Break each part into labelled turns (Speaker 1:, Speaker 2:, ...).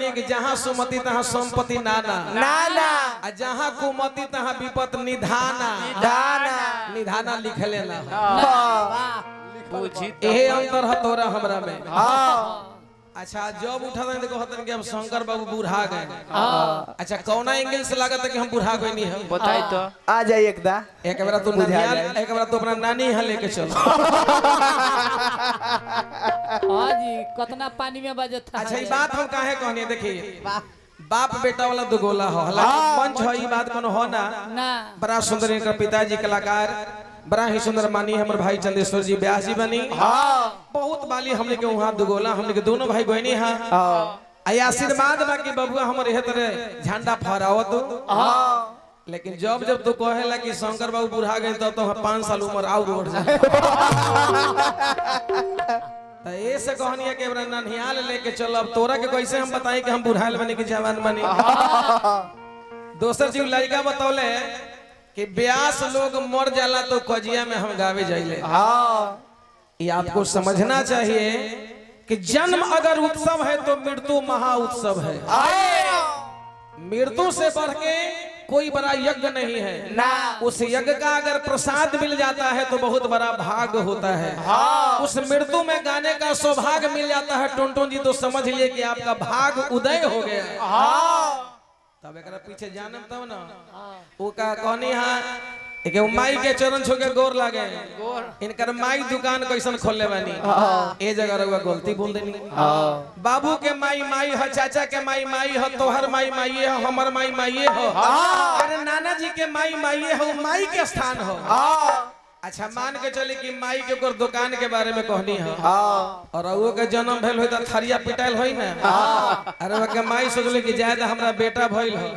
Speaker 1: कहनी कि जहाँ सुमति तहाँ संपत्ति नाना
Speaker 2: नाना
Speaker 1: आ जहाँ कुमति तहाँ विपत निधाना निधाना लिख लेना यही अंतर है तोरा हमरा में। अच्छा जब उठा था देखो हतन कि हम शंकर बाबू बूढ़ा गए। अच्छा कौना एंगल से लागत है कि हम बूढ़ा गए नहीं हम
Speaker 2: बताई तो आ जाइए एक
Speaker 1: बार तो ननियाल एक बार तो अपना नानी यहाँ लेके चलो।
Speaker 3: हां जी कितना पानी में बजत था।
Speaker 1: अच्छा ये बात हम काहे कहनी देखिए बाप बेटा वाला दुगोला हो मंच हो ये बात कोनो हो ना बड़ा सुंदर इनका पिताजी कलाकार बड़ा ही सुंदर मानी हमारे भाई चंदेश्वर जी व्यास जी बनी बहुत बाली हमने के वहाँ दुगोला हमने के दोनों भाई बहनी हाँ आशीर्वाद बाकी बबुआ हमारे यह तरह झंडा फहरावत लेकिन जब जब तू कहेला कि शंकर बाबू बुढ़ा गए तो 5 साल उम्र और उठ जाए तो ऐसे कहनी है कि ननिहाल लेके चलो अब तोरा के कैसे हम बताएं कि हम बुढ़ाल बने कि जवान बने। दोसर जी लड़का बतौले कि ब्यास लोग मर जाला तो कजिया में हम गावे जाइले। ये आपको समझना चाहिए कि जन्म अगर उत्सव है तो मृत्यु महा उत्सव है। मृत्यु से बढ़ के कोई बड़ा यज्ञ नहीं है ना। उस यज्ञ का अगर प्रसाद मिल जाता है तो बहुत बड़ा भाग होता है। उस मृत्यु में गाने का सौभाग्य मिल जाता है टुनटुन जी तो समझ लिए कि आपका भाग उदय हो गया। तब एक पीछे जानम तब ना वो का कहनी हाँ एक माई के चरण छू के गोर लागे इनकर माई दुकान कैसन खोलने बानी ए जगह रहुआ गलती बोल देनी। बाबू के माई माई है चाचा के माई माई है तोहर माई माई है हमर माई माई हो अरे नाना जी के माई माई है माई के स्थान हो। अच्छा मान के चली कि माई के ऊपर दुकान के बारे में कहनी है और वो के जन्म भेल हो थरिया पिटाइल हो ना अरे वो के माई सोचले कि जाए हमरा बेटा भइल हो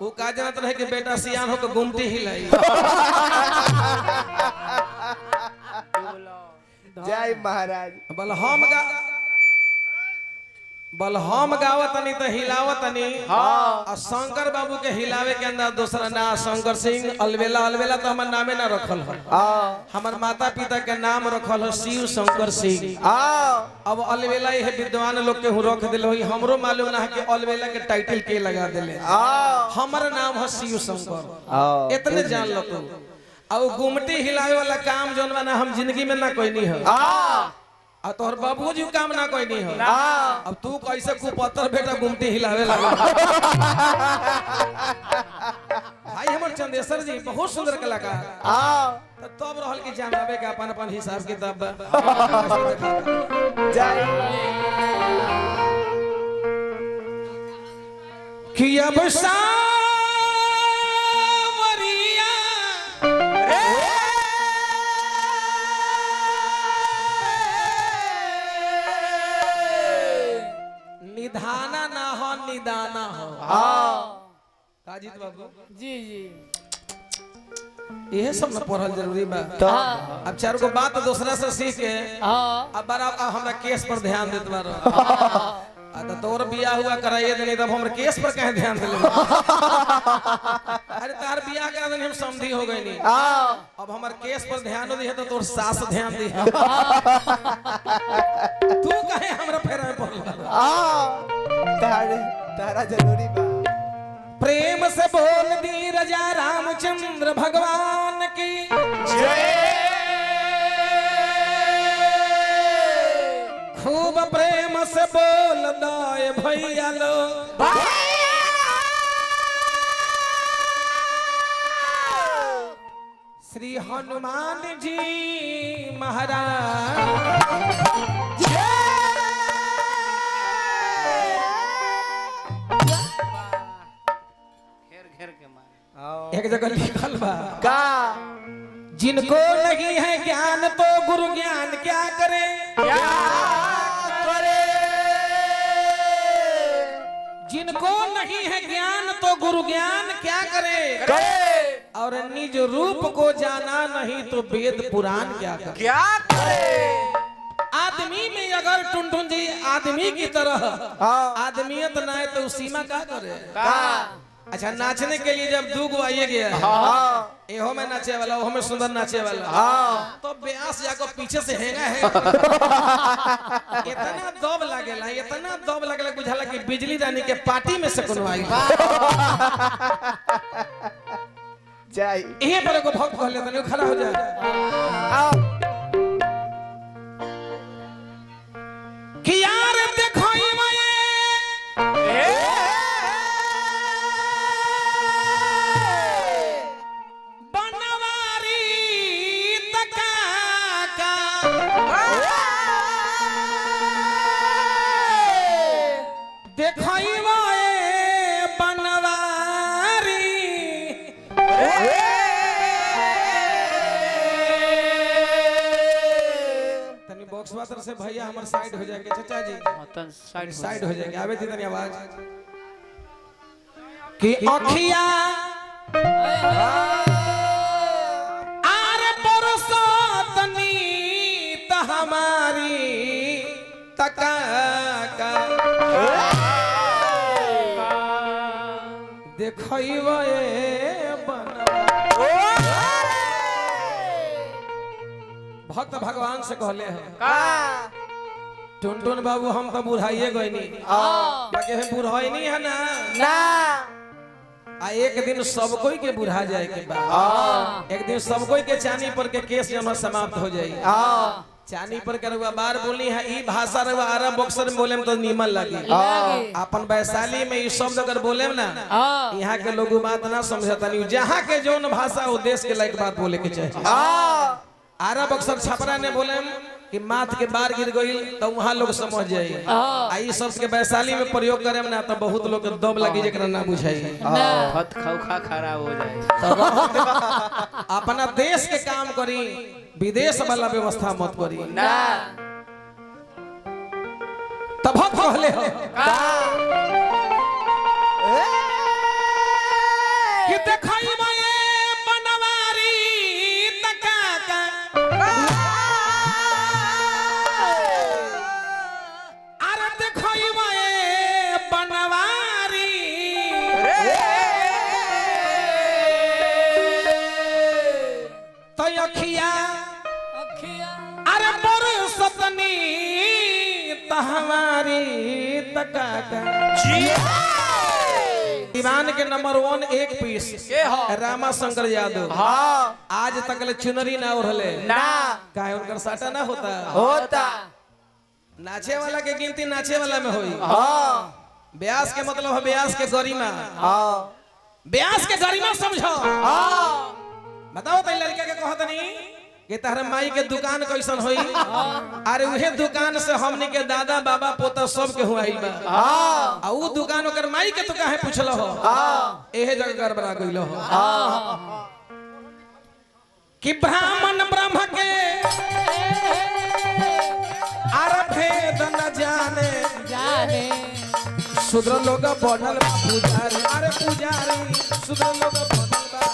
Speaker 1: वो का जानत रहे कि बेटा सियान हो के गुमटी हिलाई।
Speaker 2: जय महाराज
Speaker 1: बल हम गावतनी तो हिलावतनी शंकर बाबू के हिलावे के अंदर दूसरा ना शंकर सिंह अलवेला अलवेला तो हमार नामे ना रखल हो हमार माता पिता के नाम रखल हो शिव शंकर सिंह। अब अलवेला ये विद्वान लोग के रख दिल हमरो मालूम ना है कि अलवेला के टाइटल के लगा दिले हमारा नाम है शिव शंकर इतने जान लो तू। अब गुमटी हिलावे वाला काम जो ना हम जिंदगी में ना कोई नहीं है तोहर बाबू जी काम ना कोई नहीं हो। अब तू कैसे कुपत्तर बेटा गुमटी हिलावे लगा। भाई हमर चंदेश्वर जी बहुत सुंदर कलाकार तब रहल की जमावे के अपन अपन हिसाब किताब कि अब निधाना ना हो निदाना हो। काजित बाबू
Speaker 3: जी जी
Speaker 1: यह सब न पढ़ल जरूरी बा। अब चार को बात दूसरा से सीख के अब बड़ा हमरा केस पर ध्यान देत बारो तो तोर बियाह हुआ कराइए देनी तब हमरा केस पर कहे ध्यान दे। अरे तार बियाह करा देनी हम समझी हो गई नहीं अब हमार केस पर ध्यान दी है तो तोर सास ध्यान दी है। तू कहे हमरा फेरा में पड़
Speaker 2: तारा जरूरी बा।
Speaker 1: प्रेम से बोल दी राजा रामचंद्र भगवान की जय। खूब प्रेम से बोल दाए भैया लो श्री हनुमान जी महाराज एक जगह लिखल बा
Speaker 2: का
Speaker 1: जिनको नहीं है ज्ञान तो गुरु ज्ञान क्या करे जिनको नहीं है ज्ञान तो गुरु ज्ञान क्या करे और निज रूप को जाना नहीं तो वेद पुराण क्या करे। आदमी में अगर टुनटुन जी आदमी की तरह आदमियत ना है तो सीमा क्या करे अच्छा नाचने के लिए जब दू गो आइए गया है एहो में नाचे वाला ओहो में सुंदर नाचे वाला तो ब्यास जाकर पीछे से हेंगा है इतना दब लागेला बुझाला कि बिजली रानी के पार्टी में से कोनो आई
Speaker 2: जाई
Speaker 1: यहीं पर एगो भक्त कहले तनी खड़ा हो जाए कि यार देखो से भैया हमारे साइड हो जाएंगे चाचा जी साइड हो जाएंगे आवे दी तनी आवाज कि अखिया आरे बरसातनी त हमारी तका का देखइबे भक्त भगवान से कहले हैं टुनटुन बाबू हम तो बुढ़ाइए गए नहीं हम बुढ़ाई नहीं है ना एक दिन सब कोई के बुढ़ा जाए के बाद एक दिन सब कोई के चानी पर के केस जमा समाप्त हो जाए चानी पर के रुआ बार बोली है ई भाषा रुआ अरब बक्सर में बोले तो नीमन लगी अपन वैशाली में ये शब्द अगर बोले ना यहाँ के लोग बात ना समझता नहीं जहाँ के जो भाषा वो देश के लायक बात बोले के चाहिए अरब अक्सर छपरा ने बोले कि माथ के बार गिर गई तो वहाँ लोग समझ जाए आई शब्द के वैशाली में प्रयोग करे ना तो बहुत लोग दब लगी जरा ना बुझाई
Speaker 4: खराब हो जाए
Speaker 1: अपना देश के काम करी विदेश वाला व्यवस्था मत करी तब कहले हो कि देखाई हमारी ईमान के नंबर 1 एक पीस रामा शंकर यादव आज तक ले चुनरी ना ओढ़ले काहे उनकर साटा ना होता नाचे वाला के गिनती नाचे वाला में होई ब्यास के मतलब है ब्यास के गरिमा ब्यास के गरिमा समझो बताओ तो लड़का के कहत नहीं कि तार माई के दुकान कैसन होई अरे उहे दुकान से हमनी के दादा बाबा पोता सब के हुआई बा आ उ दुकान ओकर माई के तो काहे पूछलो हो एहे जगह गड़बड़ा गइलो हो कि ब्राह्मण ब्रह्म के अरे भेद न जाने शूद्र लोग बनल पुजारी अरे पुजारी शूद्र लोग बनल बा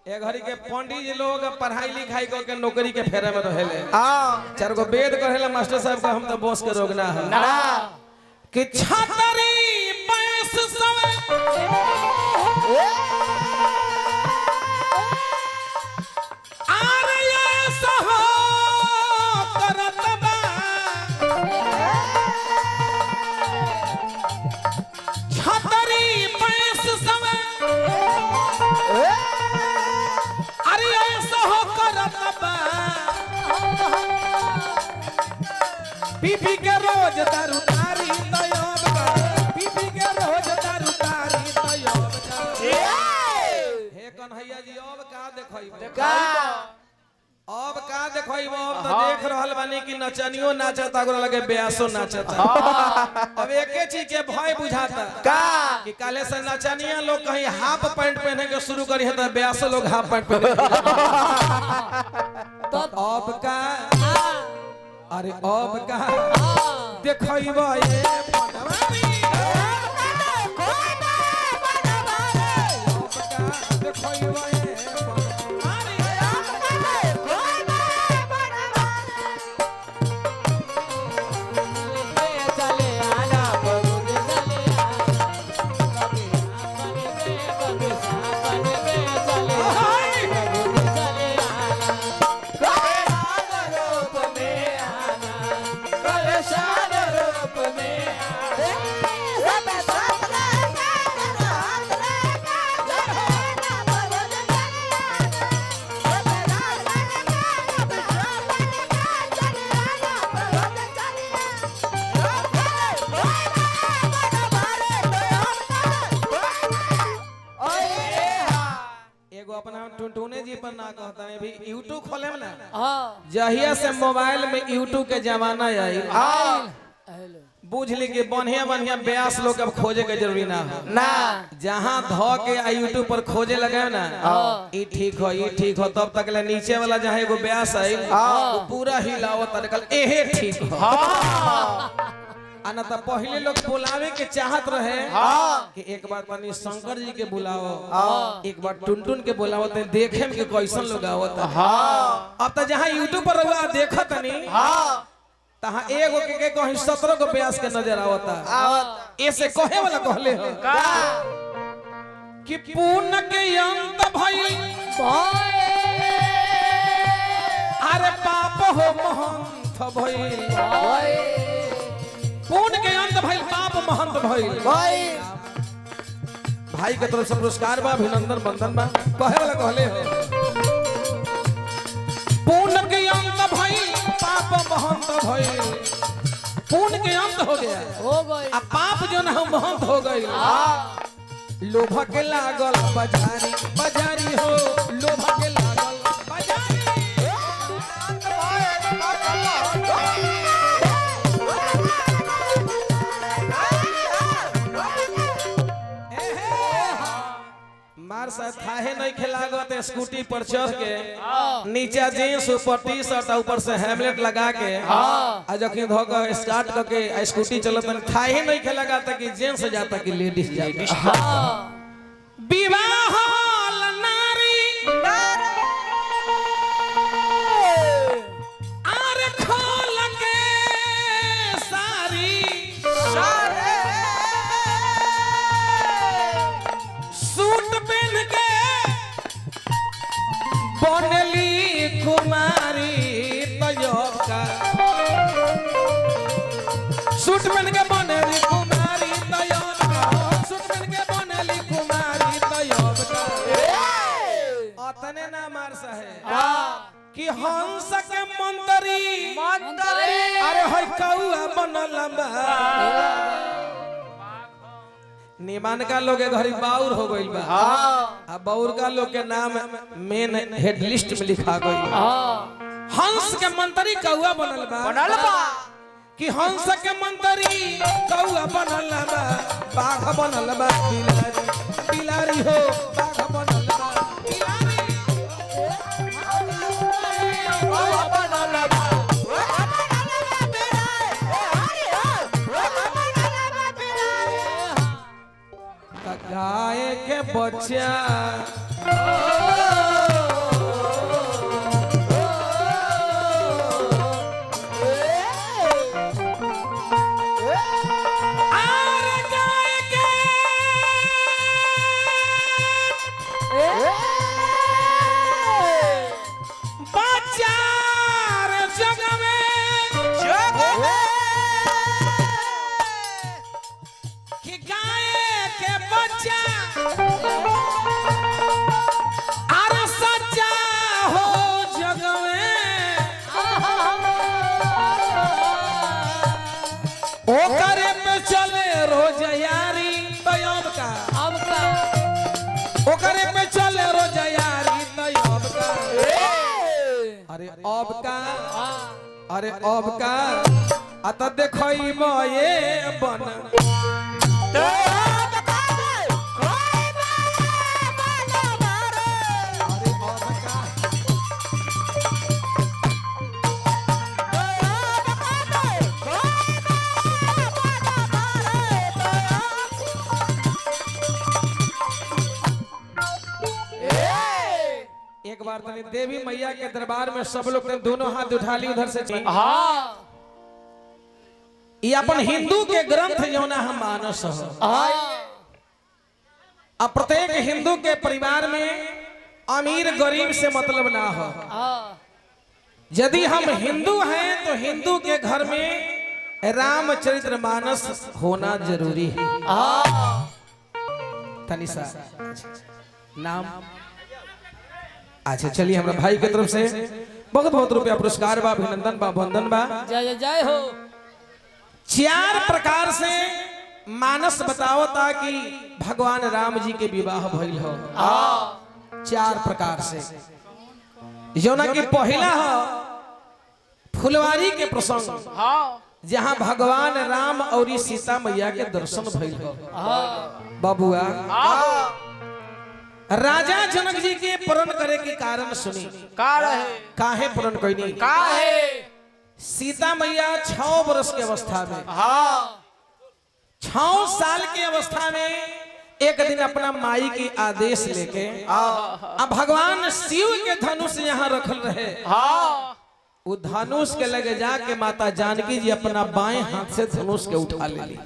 Speaker 1: घड़ी के पंडित जी लोग पढ़ाई लिखाई करके नौकरी के फेरे में रहेले 4 गो वेद कहेला मास्टर साहब का हम तो बॉस के रोकना है कि छतरी पैस सवे आरे ऐसा हो करत बा छतरी पैस सवे बीबी के रोज दारू तारी तयब बीबी के रोज दारू तारी तयब हे कन्हैया जी अब का देखइबो अब का देखइबो अब तो देख रहल बानी कि नचनियो नाचता ओकरा लगे ब्यासो नाचता अब एके चीज के भय बुझाता का कि काले से नचनिया लोग कहीं हाफ पैंट पहने के शुरू करी है तो ब्यासो लोग हाफ पैंट पहने तो अब का अरे अब का देखइबो ये बनवारी पर ना कहता है अभी यूट्यूब खोले ना
Speaker 3: हाँ
Speaker 1: जहिया से मोबाइल में यूट्यूब के जमाना आई
Speaker 3: हेलो
Speaker 1: बुझ ली कि बढ़िया बढ़िया ब्यास लोग अब खोजे के जरूरी ना हो
Speaker 3: ना
Speaker 1: जहाँ धो के यूट्यूब पर खोजे लगे ना ये ठीक हो तब तक ले नीचे वाला जहाँ एगो ब्यास आई वो पूरा हिलावत निकल एहे ठीक हो आना तो पहले लोग बुलावे के चाहत रहे कि एक बार तनी शंकर जी के बुलाओ एक बार टुनटुन के बुलाओ ते देखे में कि कैसन लोग आवत अब तो जहाँ यूट्यूब पर रहुआ देखत नहीं तहाँ एगो के कहीं 17 को ब्यास के नजर आवता ऐसे कहे वाला कहले हो कि पूर्ण के अंत भइल अरे पाप हो महंत भइल पूर्ण के अंत भइल पाप महंत भइल भाई के तरफ से पुरस्कार बा अभिनंदन बंधन बा कहे वाला कहले हो पूर्ण के अंत भइल पाप महंत भइल पूर्ण के अंत हो गया
Speaker 3: हो गई
Speaker 1: अब पाप जो ना महंत हो गई लोभ के लागल बाजारी बाजारी हो लोभ के लागल बाजारी मार साहब थाहे नहीं खिलागत स्कूटी पर चढ़ के नीचे जींस ऊपर टी शर्ट ऊपर से हेमलेट लगा के आ जखन धो के स्टार्ट करके स्कूटी चलत थाहे नहीं खिलागा कि जेंट्स जाता कि लेडीज जाता विवाह नारी आरे खोल के सारी सूट पहन के बनली कुमारी तैयब का सूट पहन के बनली कुमारी तैयब का सूट पहन के बनली कुमारी तैयब का अतने ना मार साहे कि हंस के मंतरी अरे होय कौआ बनल बा निमान का लोग घरी बाउर हो गइल बा आ बाउर का लोग के नाम मेन हेड लिस्ट में लिखा गइल हंस के मंत्री कौआ बनल बा कि हंस के मंत्री कौआ बनल बा बाघ बनल बा बिलारी बिलारी हो बाघ बनल बा बिलारी कौआ बनल बा गाय के बच्चा अरे अब का अत देखो ये बन एक बार तनी देवी मैया के दरबार में सब लोग दोनों हाथ उठा ली उधर से ये अपन हिंदू के ग्रंथ जौना हम मानस अब प्रत्येक हिंदू के परिवार में अमीर गरीब से मतलब ना हो यदि हम हिंदू हैं तो हिंदू के घर में रामचरितमानस होना जरूरी है तनिषा नाम अच्छा चलिए हमारे भाई की तरफ से बहुत बहुत रुपया पुरस्कार बा अभिनंदन बा वंदन बा
Speaker 3: जय जय हो
Speaker 1: 4 प्रकार से मानस बताओ ताकि भगवान राम जी के विवाह भइल हो 4 प्रकार से जौना की पहला हो फुलवारी के प्रसंग जहाँ भगवान राम और सीता मैया के दर्शन भइल हो। बबुआ राजा जनक जी के प्रण करे के कारण सुनी काहे प्रण कइनी सीता मैया 6 वर्ष के अवस्था में 6 साल की अवस्था में एक दिन अपना माई की आदेश लेके अब भगवान शिव के धनुष यहाँ रखल रहे वो धनुष के लगे जाके माता जानकी जी अपना बाएं हाथ से धनुष के उठा ले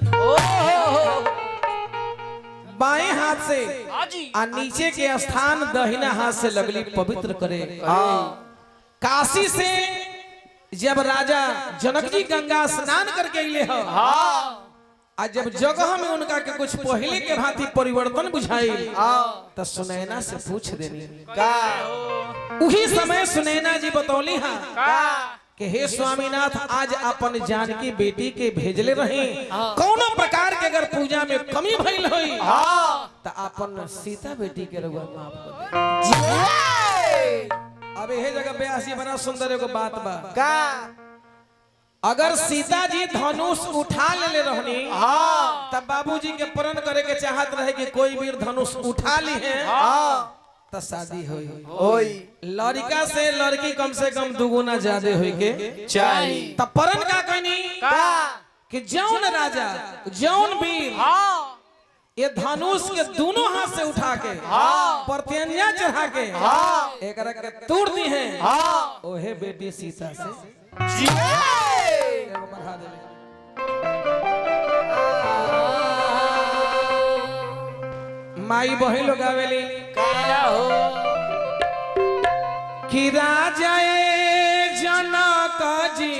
Speaker 1: बाएं हाथ से और नीचे के स्थान दाहिना हाथ से लगली पवित्र करे। काशी से जब राजा जनक जी गंगा स्नान करके अइले हो आ जब जगह में उनका के कुछ पहले के भांति परिवर्तन बुझाइल तो सुनैना से पूछ देनी उही समय सुनैना जी बतौली हा कि हे स्वामीनाथ आज अपन जानकी बेटी के भेजले रही कौनो प्रकार के अगर पूजा में कमी भइल होई तो अपन सीता बेटी के रघुआ माफ कर दे। अब यह जगह ब्यासी बड़ा सुंदर एगो बात बा अगर सीता जी धनुष उठा ले रहनी तब बाबूजी के प्रण करे के चाहत रहे कि कोई वीर धनुष उठा ली है तो शादी होई लड़का से लड़की कम से कम दुगुना ज्यादा होई के चाहिए। तब प्रण का कहनी कि जौन राजा जौन वीर ये धनुष के दोनों हाथ से उठा के प्रत्यंजा चढ़ा के एक के तोड़ दी है ओहे बेटी सीता से माई बहन लोग आवेली कि राजा जनक जी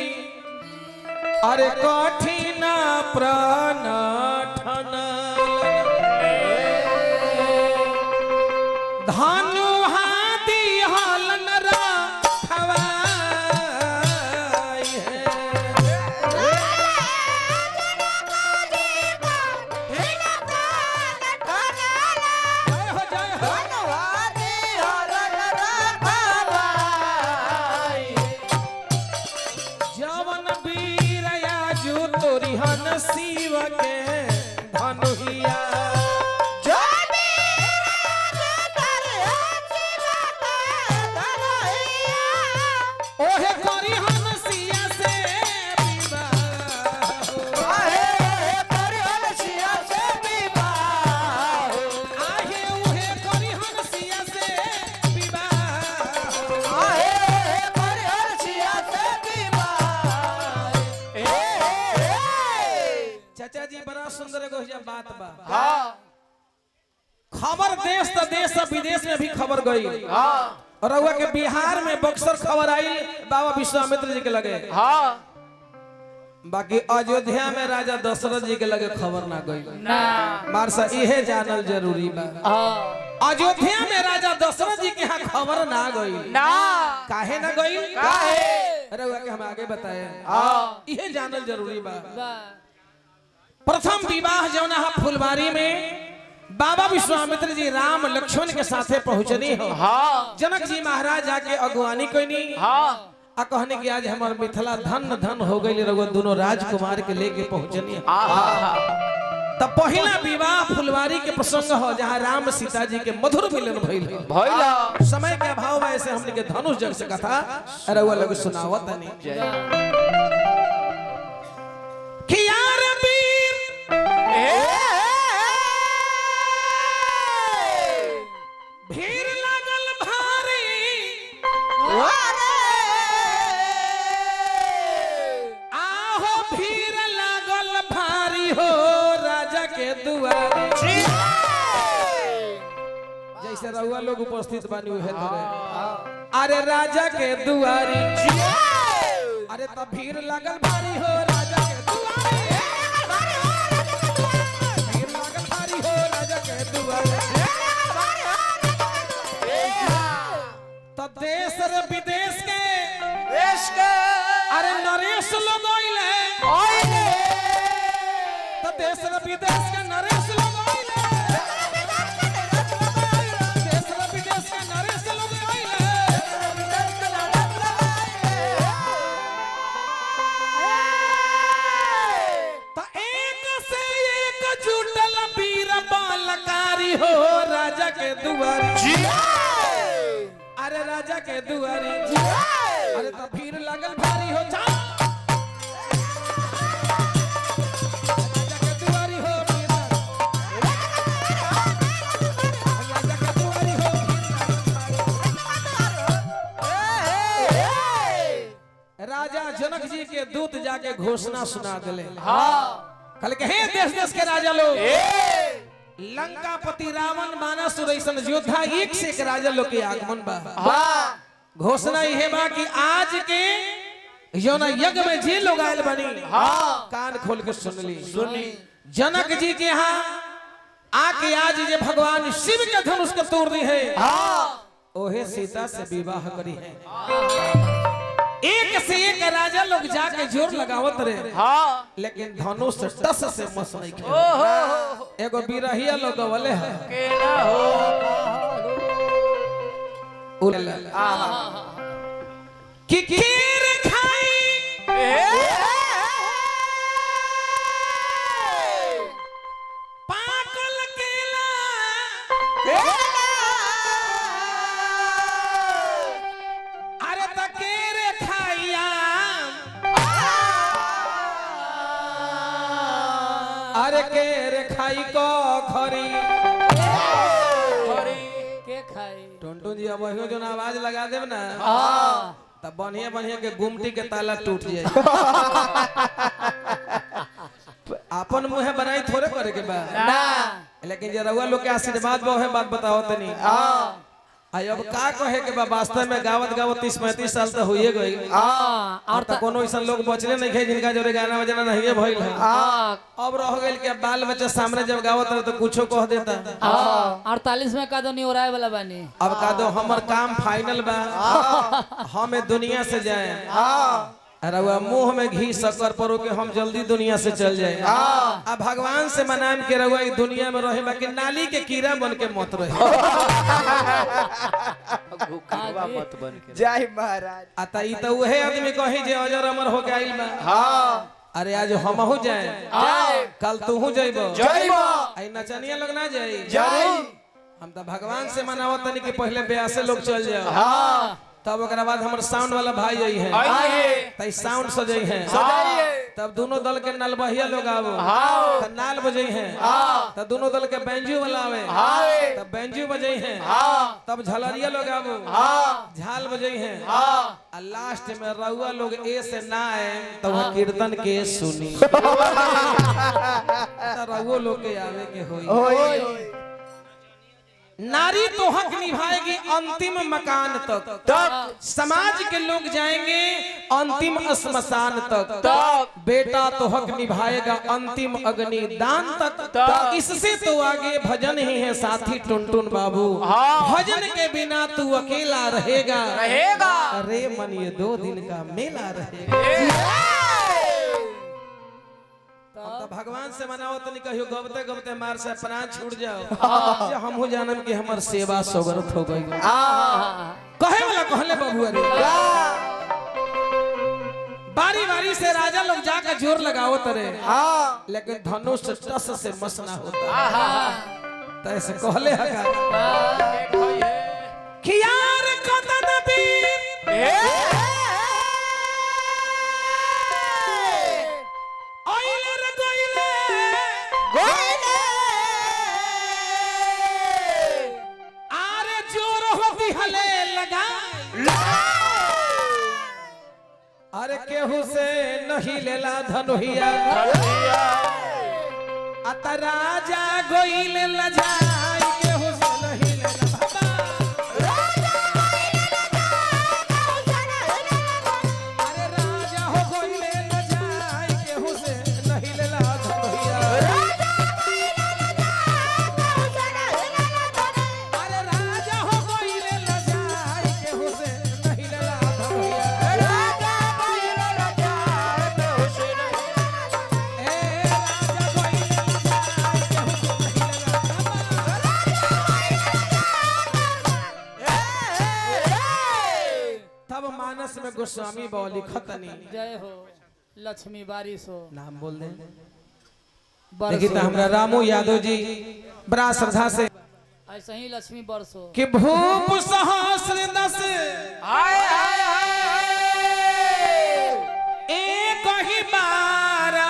Speaker 1: अरे कठिन प्रण ठन धनु हाथी हलन रखवाई है जवन वीरया जो तोरिहन शिव के धनुहिया ओहे करिहन सिया से चाचा जी बड़ा सुंदर एगो बात बा खबर देश तो देश विदेश में भी खबर गई और रउआ के बिहार में बक्सर खबर आई बाबा विश्वामित्र जी के लगे बाकी अयोध्या में राजा दशरथ जी के लगे खबर ना गई मारसा इहे जानल जरूरी बा अयोध्या में राजा दशरथ जी के यहाँ खबर ना गई काहे ना गई रउआ के हम आगे बताए इहे जानल जरूरी बा। प्रथम विवाह जौना फुलवारी में बाबा विश्वामित्र जी राम लक्ष्मण के साथे पहुंचनी हो जनक जी महाराज जाके अगुवानी कोई आ कहने की आज हमार मिथिला धन धन हो गई रघुआ दोनों राजकुमार के लेके पहुंचनी तब पहला विवाह फुलवारी के प्रसंग हो जहाँ राम सीता जी के मधुर मिलन भइल समय के अभाव ऐसे हमने के धनुष जग से कथा रघुआ लोग सुनावत नहीं कि यार भीड़ लागल भारी आहो भीड़ लागल भारी हो राजा के दुआरी जैसे रउआ लोग उपस्थित बानी हुए अरे राजा के दुआरी अरे तब भीड़ लागल भारी हो राजा के दुआरी भीड़ लागल भारी हो राजा के दुआरी देश रे विदेश के अरे नरेश लोग आइले तो देश रे विदेश के नरेश लोग आइले देश रे विदेश के नरेश लोग आइले के दुआरी अरे राजा के दुआरी अरे तो फिर लगल भारी हो जा राजा के दुआरी हो राजा के दुआरी हो राजा जनक जी के दूत जाके घोषणा सुना दिले कल के हे देश देश के राजा लोग लंकापति रावण मानसुर ऐसन योद्धा एक से एक राजा लोग के आगमन बा घोषणा यह बा कि आज के योना यज्ञ में जे लोग आयल बनी कान खोल के सुनी जनक जी के यहाँ आके आज जे भगवान शिव के धनुष को तोड़ दी है ओहे सीता से विवाह करी है एक से एक राजा लोग जाके जोर लगावत रहे लेकिन धनुष टस से मस नहीं खेल एगो बिरहिया लोग वाले है कि खीर खाई पाकल केला अरे तकेरे खाइया अरे केरे खाई को खरी
Speaker 3: के खाई
Speaker 1: टुनटुन जी अब वही जो आवाज लगा देव ना तब बढ़िया बढ़िया के गुमटी के ताला टूट जाए अपन मुंह बनाई थोड़े करे के बा
Speaker 3: ना
Speaker 1: लेकिन जे रउआ लोग के आशीर्वाद बा है बात बताओ तनी आई अब का कहे के बा वास्तव में गावत गावत 30-35 साल तो होइए गई और तो कोनो ऐसा लोग बचले नहीं है जिनका जोरे गाना बजाना नहीं है भइल है अब रह गइल के बाल बच्चा सामने जब गावत रहे तो कुछो कह देता
Speaker 3: 48 में कादो नहीं ओराए वाला बानी
Speaker 1: अब का दो हमर काम फाइनल बा हम दुनिया से जाए अरे वह मुंह में घी शक्कर परो के हम जल्दी दुनिया से चल जाए अब भगवान से मनाम के रहुआ दुनिया में रहे बाकी नाली के कीड़ा बन के मत रहे
Speaker 4: मत बन के
Speaker 2: जय महाराज
Speaker 1: आता ई तो वही आदमी कही जे अजर अमर हो गइल बा अरे आज हमहू जाए कल तूहू जइबो आई नचनिया लोग ना जाई हम तो भगवान से मनावत तनी कि पहले ब्याह से लोग चल जाओ तब ओकरा बाद हमर साउंड वाला भाई आई है तई साउंड सजई है तब दोनों दल के नलबहिया लोग आवो त नाल बजई है तब दोनों दल के बैंजू वाला आवे तब बैंजू बजई है तब झलरिया लोग आवो झाल बजई है आ लास्ट में रउआ लोग ए से ना आए तब कीर्तन के सुनी त रउआ लोग के आवे के होई नारी तो हक निभाएगी अंतिम मकान तक समाज के लोग जाएंगे अंतिम श्मशान तक बेटा तो हक निभाएगा अंतिम अग्नि दान तक इससे तो आगे भजन ही है साथी टुनटुन बाबू भजन के बिना तू अकेला रहेगा अरे मन ये 2 दिन का मेला रहेगा तो भगवान से मनाओ तो नहीं कहियो गबते गबते मार से प्राण छूट जाओ जे हमहू जानम कि हमर सेवा सोगरत हो गई कहे वाला कहले बबुआ रे बारी बारी से राजा लोग जाकर जोर लगाओ तरे लेकिन धनुष टस से मस ना होता तो ऐसे कहले हका कि यार कतन वीर अरे केहू से नहीं लेला धनुहिया अत राजा गोइल लजाई केहू से नहीं लेला अरे राजा हो गोइल लजाई केहू से नहीं लेला धनुहिया अरे राजा हो गोइल लजाई केहू से नहीं लेला धनुहिया मानस में गोस्वामी बौली खतनी
Speaker 3: जय हो लक्ष्मी बारिश हो
Speaker 1: नाम बोल दे देखिए तो हमरा रामू यादव जी बड़ा श्रद्धा से
Speaker 3: ऐसा ही लक्ष्मी बरसो
Speaker 1: कि भूप सहस्र दस एक ही बारा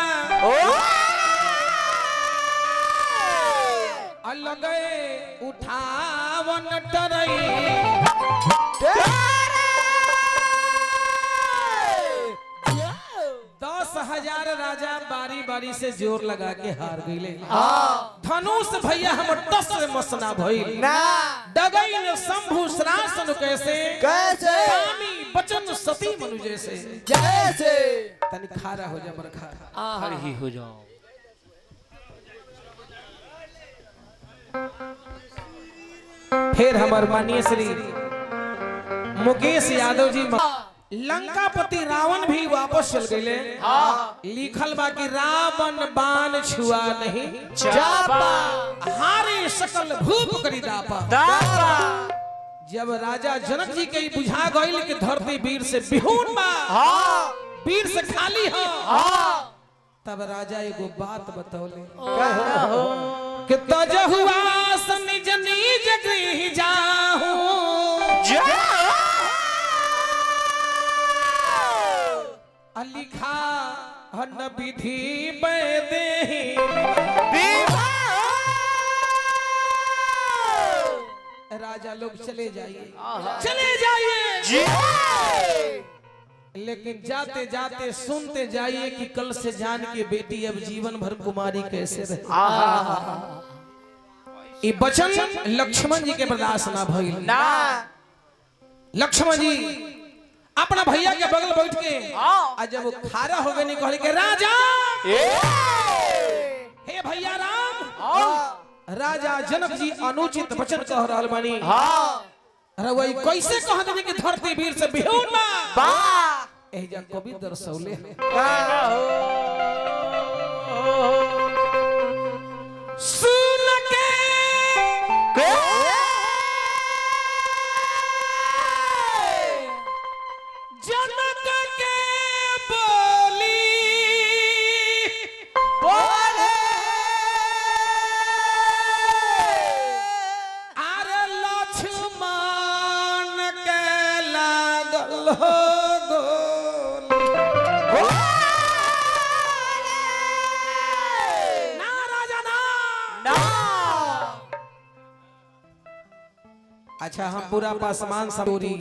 Speaker 1: अलग उठावन टरई 10,000 राजा बारी बारी से जोर लगा के हार गईले। धनुष भैया हम टस मसना भइल
Speaker 2: ना
Speaker 1: डगैल शंभु श्रासन कैसे
Speaker 2: कैसे
Speaker 1: कामी बचन सती मनु जैसे
Speaker 2: जैसे
Speaker 1: तनी खारा हो जा बरखा
Speaker 4: हर ही हो जाओ।
Speaker 1: फिर हमार माननीय श्री मुकेश यादव जी लंकापति रावण भी वापस चल गए। लिखल बा कि रावण बाण छुआ नहीं
Speaker 2: जापा
Speaker 1: हारे सकल भूप करी दापा। जब राजा जनक जी के बुझा गईल कि धरती वीर से बिहुन बा वीर से खाली हो तब राजा एगो बात बतौले कि तजहुआ निज निज गृह जाहू लिखा हन विधि बैदेही राजा लोग चले जाइए लेकिन जाते जाते सुनते जाइए कि कल से जान की बेटी अब जीवन भर कुमारी कैसे रहे। ये वचन लक्ष्मण जी के बर्दाश्त ना भइल। लक्ष्मण जी अपना भैया के बगल बैठ के आज जब वो खारा हो गए नहीं कहले के राजा हे भैया राम राजा जनक जी अनुचित वचन कह रहल बानी। रवई कैसे कह देने कि धरती वीर से बिहुन बा एजा कवि दर्शौले सुन के जनक के बोली अरे लक्ष्मण के लागल हो गोली ना राजा ना अच्छा हम पूरा पासमान सबूरी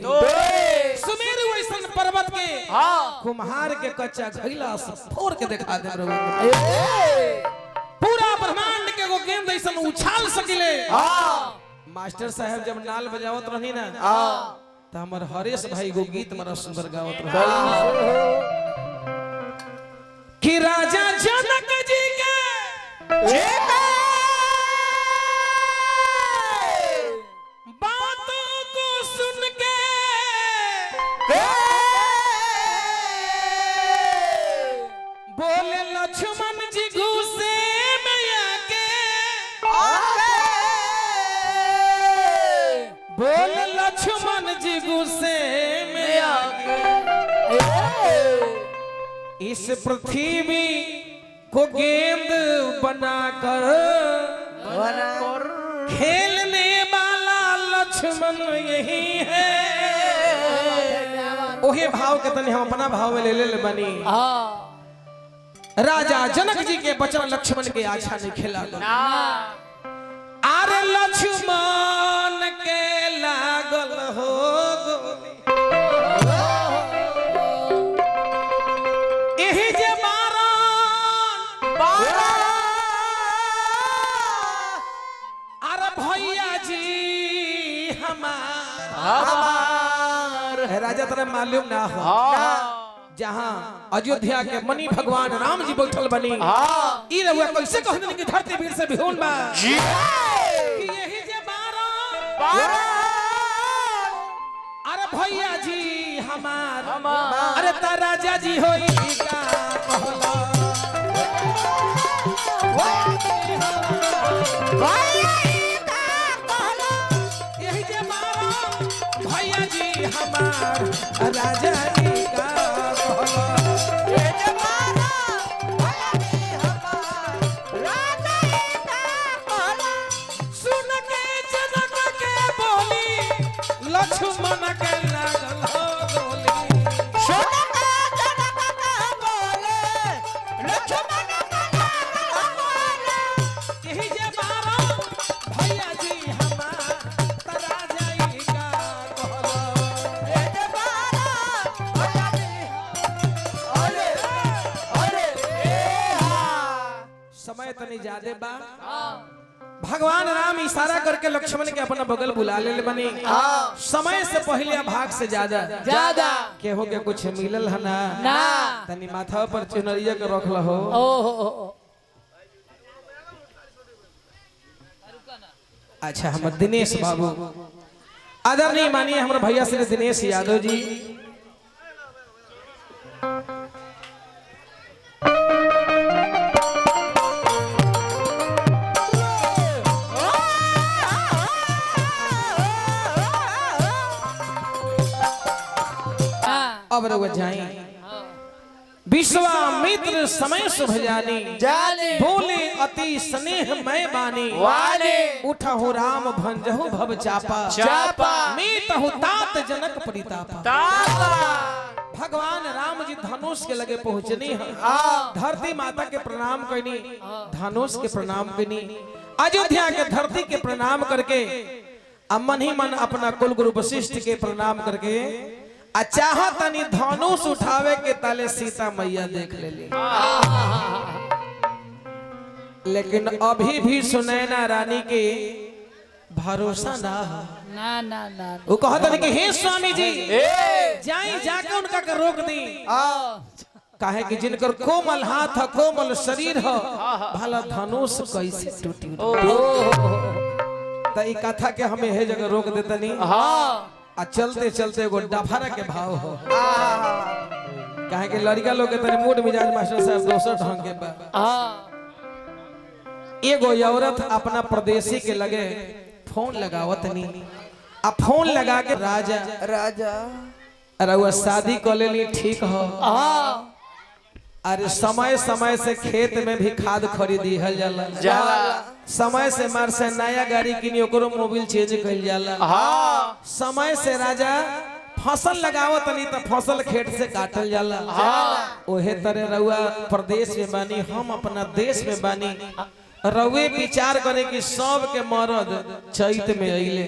Speaker 1: सुमेरु वैसन पर्वत के कुम्हार के कच्चा घैला से फोड़ के दिखा दे पूरा ब्रह्मांड के वो गेंद ऐसन उछाल सकिले। मास्टर साहब जब नाल बजावत रहनी ना तो हमर हरेश भाई गो गीत मरा सुंदर गावत रहे कि राजा जनक जी के बातों को सुन के बोले लक्ष्मण जी गुस्से में आके बोले लक्ष्मण जी गुस्से में आके इस पृथ्वी को गेंद बनाकर खेलने वाला लक्ष्मण यही है। ओहे भाव के तनी हम अपना भाव में ले ले बनी। राजा जनक जी के बचन लक्ष्मण के आछा नहीं खेला अरे लक्ष्मण के लागल हो गोली एही जे अरे भैया जी हमार राजा तेरा मालूम ना हो जहाँ अयोध्या के मणि भगवान राम जी बैठल बनी ई रहुआ कैसे कह देनी कि धरती वीर से बिहुन बा कि यही जे अरे भैया जी हमार अरे ता राजा जी होई का कहला यही जे भैया जी हमार राजा जी का सुन के जनक ज्यादा बा। भगवान राम इशारा करके लक्ष्मण के अपना बगल बुला ले बनी। समय से पहले भाग से ज्यादा केहू के कुछ मिलल है ना तनी माथा पर चुनरिया के रख लहो। अच्छा हम दिनेश बाबू आदरणीय मानिए हमारे भैया श्री दिनेश यादव जी अब रुक जाए। विश्वामित्र समय शुभ जानी बोले अति स्नेह मैं बानी उठहु राम भंजहु भव चापा मीतहु तात जनक परितापा। भगवान राम जी धनुष के लगे पहुंचनी है। धरती माता के प्रणाम करनी धनुष के प्रणाम करनी अयोध्या के धरती के प्रणाम करके मन ही मन अपना कुल गुरु वशिष्ठ के प्रणाम करके चाहतनी धनुष उठावे के ताले सीता मैया देख लेली। लेकिन अभी भी सुनैना रानी के भरोसा ना वो कहते कि हे स्वामी जी जाई जाके उनका के रोक दी। काहे कि जिनकर कोमल हाथ है कोमल शरीर है भला धनुष कैसे टूटी। तो ई कथा के हमें हे जगह रोक देतनी। चलते चलते एगो डफरा के भाव हो। काहे कि लड़का लोग के तनी मूड मिजाज मास्टर साहब दोसर ढंग के बा। एगो औरत अपना परदेसी के लगे फोन लगावत नी फोन लगा के राजा अरे शादी कर लेली ठीक हो। अरे समय समय से खेत में भी खाद खरीदी हल जाला समय से मार से नया गाड़ी किनी ओकरो मोबिल चेंज कइल जाला। समय से राजा फसल लगावो तनी तो फसल खेत से काटल जाला। ओहे तरह रउआ प्रदेश में बानी हम अपना देश में बानी रउए विचार करे कि सब के मरद चैत में अइले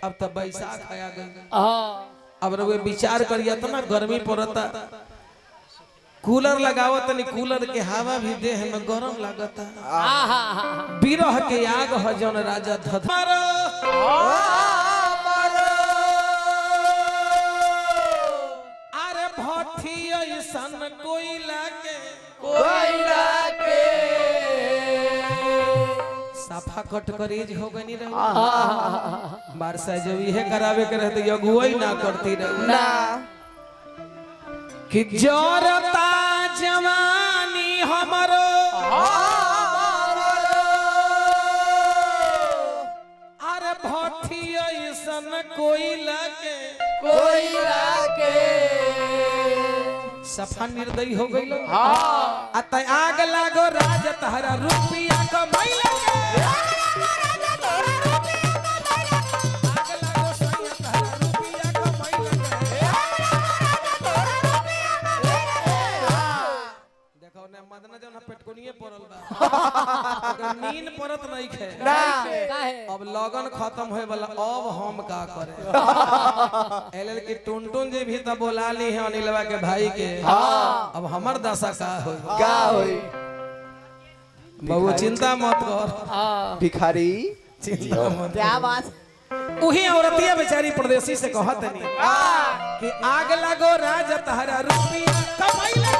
Speaker 1: अब तो बैसाख आ गई। अब रउए विचार करिए इतना गर्मी पड़ता कूलर लगाओ तनी कूलर के हवा भी देह में गरम लगता। बिरह के आग ह जौन राजा धधमारो अरे भट्ठी ऐसन कोयला के सफा कट करेज हो गई रही। बारसा जब यह करावे के रहते अगुवाई ना करती रही कि जोरता जवानी हमरो अरे भट्ठी ऐसन कोयला के सफा निर्दयी हो गई। आग लागो राज तहरा रुपया कमाइला नींद परत नहीं खे। अब लगन खत्म होए वाला अब हम का करे एल की टुनटुन जी भी तो बोला ली है अनिलवा के भाई के। अब हमर दशा का होई बहु चिंता मत कर
Speaker 2: भिखारी
Speaker 1: चिंता मत
Speaker 2: क्या बात।
Speaker 1: उही औरतिया बेचारी परदेसी से कहत नहीं कि आग लगो राज तहरा रुपया कमाइला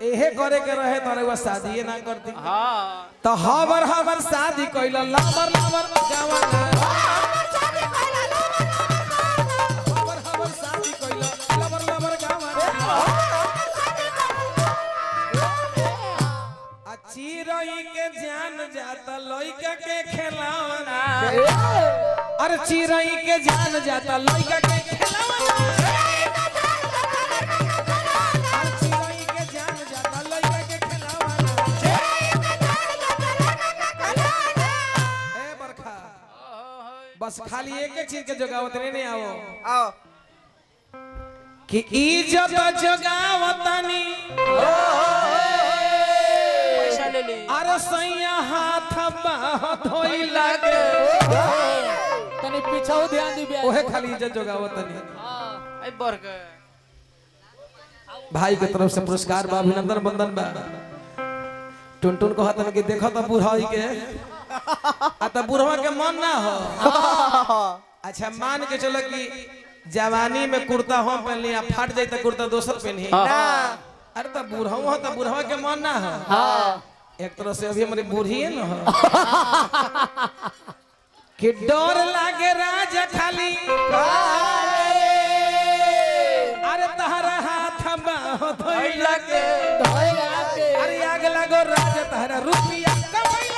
Speaker 1: एहे करे के रहे तो शादी ना करती। तो हबर शादी कैला लाबर जवाना जाता लइका के खिलावना अरे चिरई के जान जाता लइका के खिलावना अरे चिरई के जान जाता लइका के खिलावना ए बरखा बस खाली एक चीज के जगावत नहीं आओ
Speaker 2: आओ
Speaker 1: कि इज्जत जगावतनी
Speaker 4: पैसा ले ली
Speaker 1: अरे सैया हाथ बाह धोई लागे
Speaker 3: तनी पीछाऊ ध्यान दी
Speaker 1: ओहे खाली इज्जत जगावतनी
Speaker 4: आई बरक
Speaker 1: भाई के तरफ से पुरस्कार बा अभिनंदन बंदन बा टुनटुन को हतन के देखो तो बुढ़ाई के आ तो बुढ़वा के मन ना हो अच्छा मान के चलो कि जवानी में कुर्ता हम पहन लिया फाट जाए तो कुर्ता दोसर पहनी अरे तो बूढ़ा हो तो बूढ़वा के मन ना हो एक तरह से अभी हमारी बूढ़ी है ना हो कि डर लागे राज खाली अरे तहरा हाथ बाह धोई लागे अरे आग लागो राज तहरा रुपया कमाई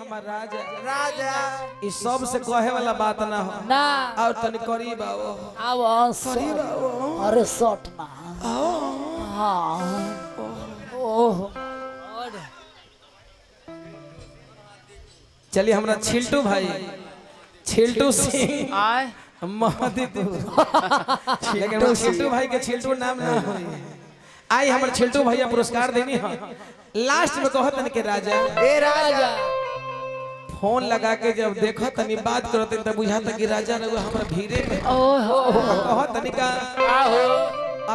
Speaker 2: राजा
Speaker 1: इस सब से कहे वाला बात ना हो
Speaker 3: ना
Speaker 1: और तनी करीब आओ
Speaker 3: आओ
Speaker 1: करीब आओ
Speaker 3: अरे शॉट ना हाँ ओह
Speaker 1: चलिए हमरा छिल्टू भाई छिल्टू सिंह
Speaker 4: आय
Speaker 1: महदीपुर लेकिन हमरा छिल्टू भाई के छिल्टू नाम ना हो आई हमर छिल्टू भैया पुरस्कार देनी है लास्ट में कहत न के राजा
Speaker 2: ए राजा
Speaker 1: फोन लगा के जब देखो तनी बात करत तब बुझाता कि राजा रघु हमरा भीरे में
Speaker 3: ओहो
Speaker 1: कहत तनी का
Speaker 4: आहो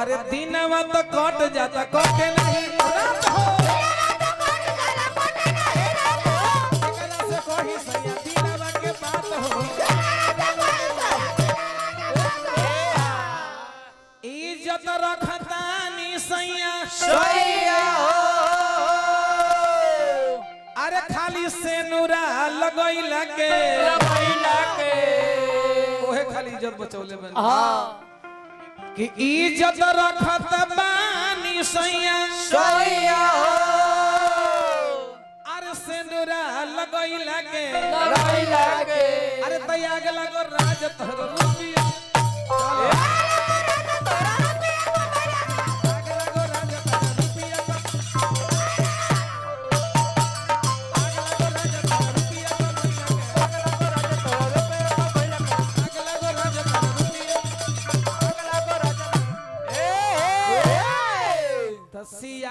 Speaker 1: अरे दिनवा तो कट जाता कटे नहीं रात हो एकरा से कही सैया दिनवा के बात हो इज्जत रखतानी सैया
Speaker 2: सैया
Speaker 1: अरे खाली से नूरा लगैला के ओहे खाली इज्जत बचौले बन कि इज्जत रखत बानी सैया
Speaker 2: सैया
Speaker 1: अरे से नूरा लगैला के
Speaker 2: के
Speaker 1: अरे तैयाग लगो राज तोहर रुपया सिया